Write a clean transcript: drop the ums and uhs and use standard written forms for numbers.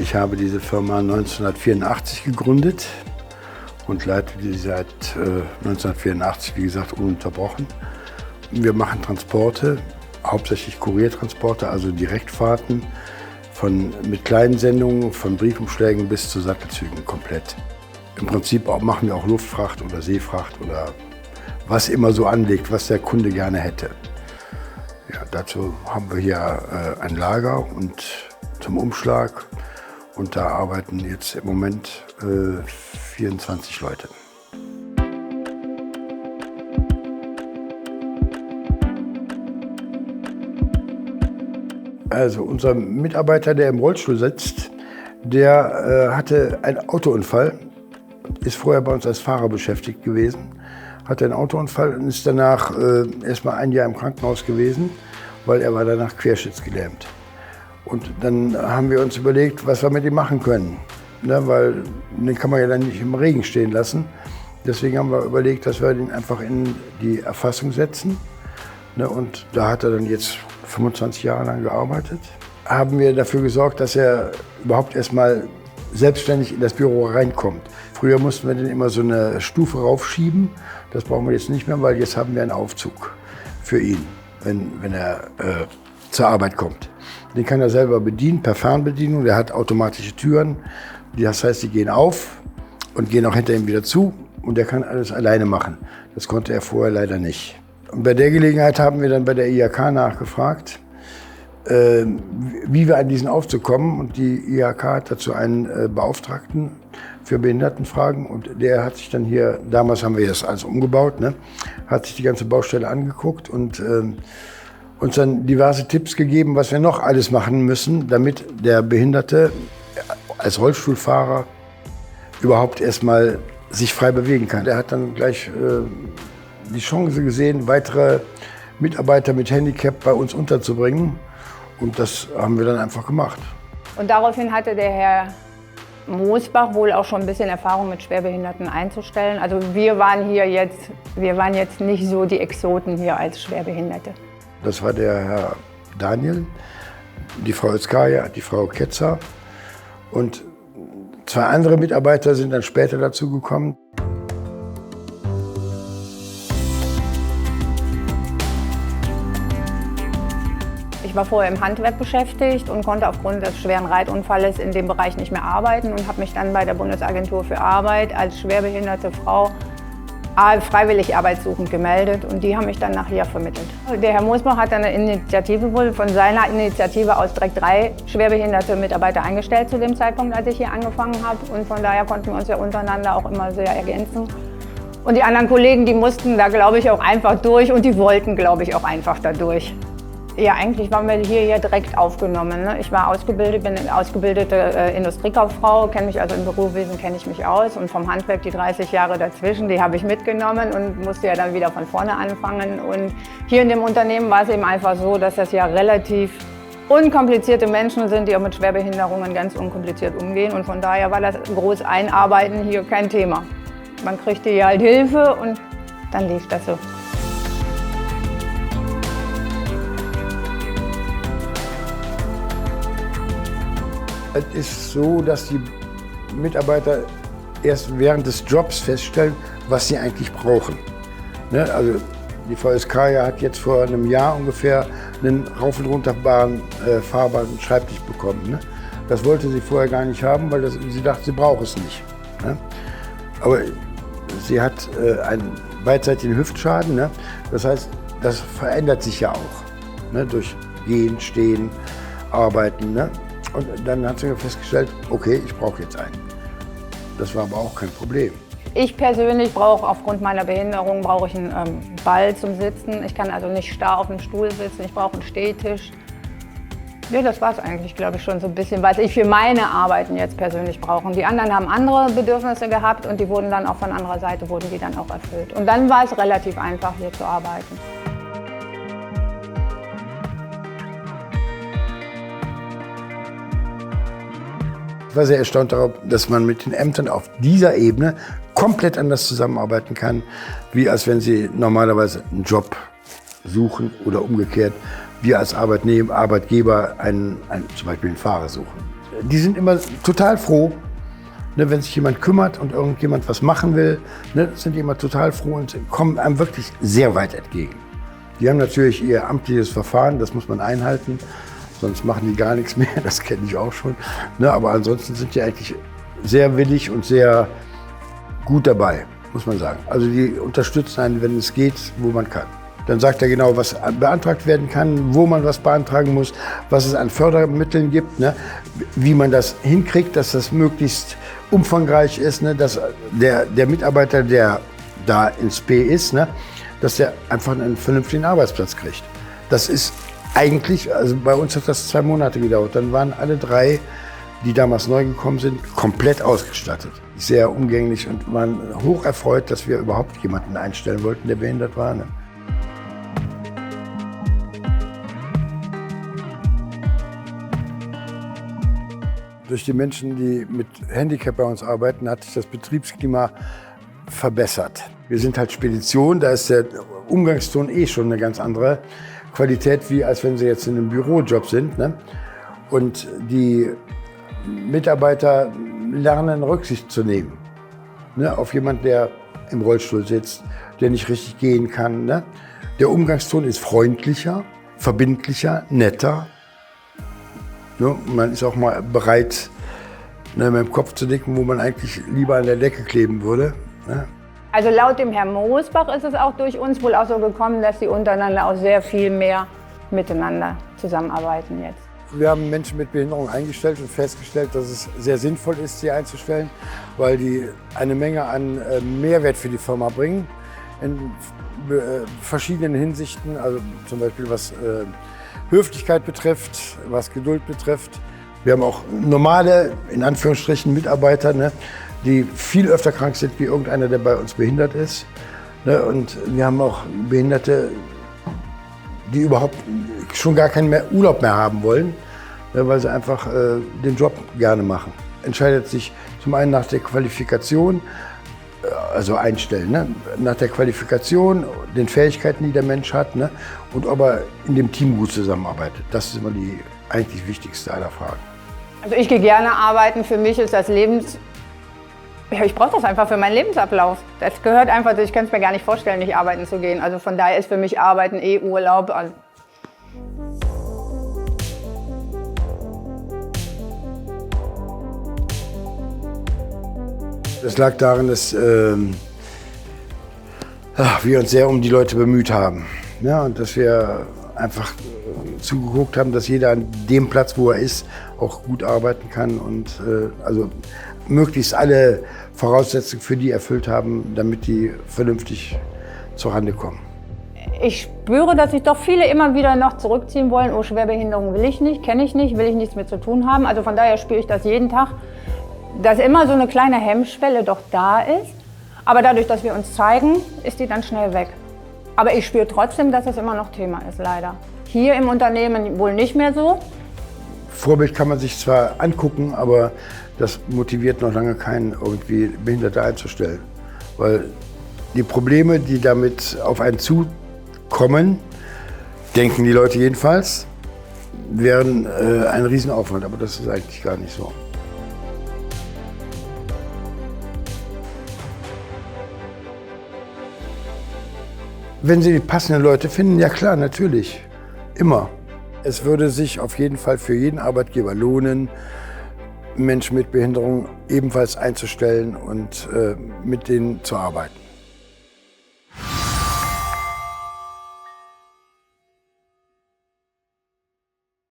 Ich habe diese Firma 1984 gegründet und leite die seit 1984, wie gesagt, ununterbrochen. Wir machen Transporte, hauptsächlich Kuriertransporte, also Direktfahrten mit kleinen Sendungen, von Briefumschlägen bis zu Sattelzügen komplett. Im Prinzip machen wir auch Luftfracht oder Seefracht oder was immer so anliegt, was der Kunde gerne hätte. Ja, dazu haben wir hier ein Lager und zum Umschlag. Und da arbeiten jetzt im Moment 24 Leute. Also unser Mitarbeiter, der im Rollstuhl sitzt, der hatte einen Autounfall, ist vorher bei uns als Fahrer beschäftigt gewesen, hatte einen Autounfall und ist danach erst mal ein Jahr im Krankenhaus gewesen, weil er war danach querschnittsgelähmt. Und dann haben wir uns überlegt, was wir mit ihm machen können, ne, weil den kann man ja dann nicht im Regen stehen lassen. Deswegen haben wir überlegt, dass wir ihn einfach in die Erfassung setzen. Ne, und da hat er dann jetzt 25 Jahre lang gearbeitet. Haben wir dafür gesorgt, dass er überhaupt erstmal selbstständig in das Büro reinkommt. Früher mussten wir den immer so eine Stufe raufschieben. Das brauchen wir jetzt nicht mehr, weil jetzt haben wir einen Aufzug für ihn, wenn er zur Arbeit kommt. Den kann er selber bedienen, per Fernbedienung. Der hat automatische Türen. Das heißt, die gehen auf und gehen auch hinter ihm wieder zu. Und der kann alles alleine machen. Das konnte er vorher leider nicht. Und bei der Gelegenheit haben wir dann bei der IHK nachgefragt, wie wir an diesen Aufzug kommen. Und die IHK hat dazu einen Beauftragten für Behindertenfragen. Und der hat sich dann hier, damals haben wir das alles umgebaut, ne, hat sich die ganze Baustelle angeguckt und uns dann diverse Tipps gegeben, was wir noch alles machen müssen, damit der Behinderte als Rollstuhlfahrer überhaupt erstmal sich frei bewegen kann. Er hat dann gleich die Chance gesehen, weitere Mitarbeiter mit Handicap bei uns unterzubringen. Und das haben wir dann einfach gemacht. Und daraufhin hatte der Herr Mosbach wohl auch schon ein bisschen Erfahrung mit Schwerbehinderten einzustellen. Also wir waren jetzt nicht so die Exoten hier als Schwerbehinderte. Das war der Herr Daniel, die Frau Özkaya, die Frau Ketzer und zwei andere Mitarbeiter sind dann später dazu gekommen. Ich war vorher im Handwerk beschäftigt und konnte aufgrund des schweren Reitunfalles in dem Bereich nicht mehr arbeiten und habe mich dann bei der Bundesagentur für Arbeit als schwerbehinderte Frau freiwillig arbeitssuchend gemeldet und die haben mich dann nach hier vermittelt. Der Herr Mosbach hat eine Initiative wohl von seiner Initiative aus direkt 3 schwerbehinderte Mitarbeiter eingestellt zu dem Zeitpunkt, als ich hier angefangen habe. Und von daher konnten wir uns ja untereinander auch immer sehr ergänzen. Und die anderen Kollegen, die mussten da, glaube ich, auch einfach durch und die wollten, glaube ich, auch einfach da durch. Ja, eigentlich waren wir hier direkt aufgenommen. Ne? Ich war ausgebildet, bin eine ausgebildete Industriekauffrau, kenne mich also im Bürowesen, kenne ich mich aus. Und vom Handwerk die 30 Jahre dazwischen, die habe ich mitgenommen und musste ja dann wieder von vorne anfangen. Und hier in dem Unternehmen war es eben einfach so, dass das ja relativ unkomplizierte Menschen sind, die auch mit Schwerbehinderungen ganz unkompliziert umgehen. Und von daher war das groß Einarbeiten hier kein Thema. Man kriegte hier halt Hilfe und dann lief das so. Es ist so, dass die Mitarbeiter erst während des Jobs feststellen, was sie eigentlich brauchen. Ne? Also die VSK hat jetzt vor einem Jahr ungefähr einen rauf- und runterbaren, fahrbaren Schreibtisch bekommen. Ne? Das wollte sie vorher gar nicht haben, weil sie dachte, sie braucht es nicht. Ne? Aber sie hat einen beidseitigen Hüftschaden. Ne? Das heißt, das verändert sich ja auch. Ne? Durch Gehen, Stehen, Arbeiten. Ne? Und dann hat sie festgestellt, okay, ich brauche jetzt einen. Das war aber auch kein Problem. Ich persönlich brauche aufgrund meiner Behinderung einen Ball zum Sitzen. Ich kann also nicht starr auf dem Stuhl sitzen, ich brauche einen Stehtisch. Ja, das war es eigentlich, glaube ich, schon so ein bisschen, was ich für meine Arbeiten jetzt persönlich brauche. Die anderen haben andere Bedürfnisse gehabt und die wurden dann auch von anderer Seite auch erfüllt. Und dann war es relativ einfach, hier zu arbeiten. Ich war sehr erstaunt darauf, dass man mit den Ämtern auf dieser Ebene komplett anders zusammenarbeiten kann, wie als wenn sie normalerweise einen Job suchen oder umgekehrt, wir als Arbeitgeber zum Beispiel einen Fahrer suchen. die sind immer total froh, ne, wenn sich jemand kümmert und irgendjemand was machen will, ne, sind die immer total froh und kommen einem wirklich sehr weit entgegen. Die haben natürlich ihr amtliches Verfahren, das muss man einhalten, sonst machen die gar nichts mehr, das kenne ich auch schon. Ne, aber ansonsten sind die eigentlich sehr willig und sehr gut dabei, muss man sagen. Also die unterstützen einen, wenn es geht, wo man kann. Dann sagt er genau, was beantragt werden kann, wo man was beantragen muss, was es an Fördermitteln gibt, ne? Wie man das hinkriegt, dass das möglichst umfangreich ist, ne? Dass der Mitarbeiter, der da ins P ist, ne? Dass der einfach einen vernünftigen Arbeitsplatz kriegt. Das ist eigentlich, also bei uns hat das 2 Monate gedauert. Dann waren alle 3, die damals neu gekommen sind, komplett ausgestattet. Sehr umgänglich und waren hoch erfreut, dass wir überhaupt jemanden einstellen wollten, der behindert war. Ne? Durch die Menschen, die mit Handicap bei uns arbeiten, hat sich das Betriebsklima verbessert. Wir sind halt Spedition, da ist der Umgangston schon eine ganz andere Qualität, wie als wenn sie jetzt in einem Bürojob sind. Ne? Und die Mitarbeiter lernen, Rücksicht zu nehmen. Ne? Auf jemanden, der im Rollstuhl sitzt, der nicht richtig gehen kann. Ne? Der Umgangston ist freundlicher, verbindlicher, netter. Ne? Man ist auch mal bereit, ne, mit dem Kopf zu nicken, wo man eigentlich lieber an der Decke kleben würde. Ne? Also laut dem Herrn Mosbach ist es auch durch uns wohl auch so gekommen, dass sie untereinander auch sehr viel mehr miteinander zusammenarbeiten jetzt. Wir haben Menschen mit Behinderung eingestellt und festgestellt, dass es sehr sinnvoll ist, sie einzustellen, weil die eine Menge an Mehrwert für die Firma bringen. In verschiedenen Hinsichten, also zum Beispiel was Höflichkeit betrifft, was Geduld betrifft. Wir haben auch normale, in Anführungsstrichen, Mitarbeiter, ne, die viel öfter krank sind wie irgendeiner, der bei uns behindert ist. Ne, und wir haben auch Behinderte, die überhaupt schon gar keinen Urlaub mehr haben wollen, ne, weil sie einfach den Job gerne machen. Entscheidet sich zum einen nach der Qualifikation, also einstellen, ne? Nach der Qualifikation, den Fähigkeiten, die der Mensch hat, ne? Und ob er in dem Team gut zusammenarbeitet. Das ist immer die eigentlich wichtigste aller Fragen. Also ich gehe gerne arbeiten. Für mich ist das ich brauche das einfach für meinen Lebensablauf. Das gehört einfach, ich kann es mir gar nicht vorstellen, nicht arbeiten zu gehen. Also von daher ist für mich Arbeiten Urlaub. Das lag daran, dass wir uns sehr um die Leute bemüht haben. Ja, und dass wir einfach zugeguckt haben, dass jeder an dem Platz, wo er ist, auch gut arbeiten kann und also möglichst alle Voraussetzungen für die erfüllt haben, damit die vernünftig zurande kommen. Ich spüre, dass sich doch viele immer wieder noch zurückziehen wollen. Oh, Schwerbehinderung will ich nicht, kenne ich nicht, will ich nichts mit zu tun haben. Also von daher spüre ich das jeden Tag, dass immer so eine kleine Hemmschwelle doch da ist. Aber dadurch, dass wir uns zeigen, ist die dann schnell weg. Aber ich spüre trotzdem, dass es immer noch Thema ist, leider. Hier im Unternehmen wohl nicht mehr so. Vorbild kann man sich zwar angucken, aber das motiviert noch lange keinen, irgendwie Behinderte einzustellen. Weil die Probleme, die damit auf einen zukommen, denken die Leute jedenfalls, wären ein Riesenaufwand. Aber das ist eigentlich gar nicht so. Wenn Sie die passenden Leute finden, ja klar, natürlich, immer. Es würde sich auf jeden Fall für jeden Arbeitgeber lohnen, Menschen mit Behinderung ebenfalls einzustellen und mit denen zu arbeiten.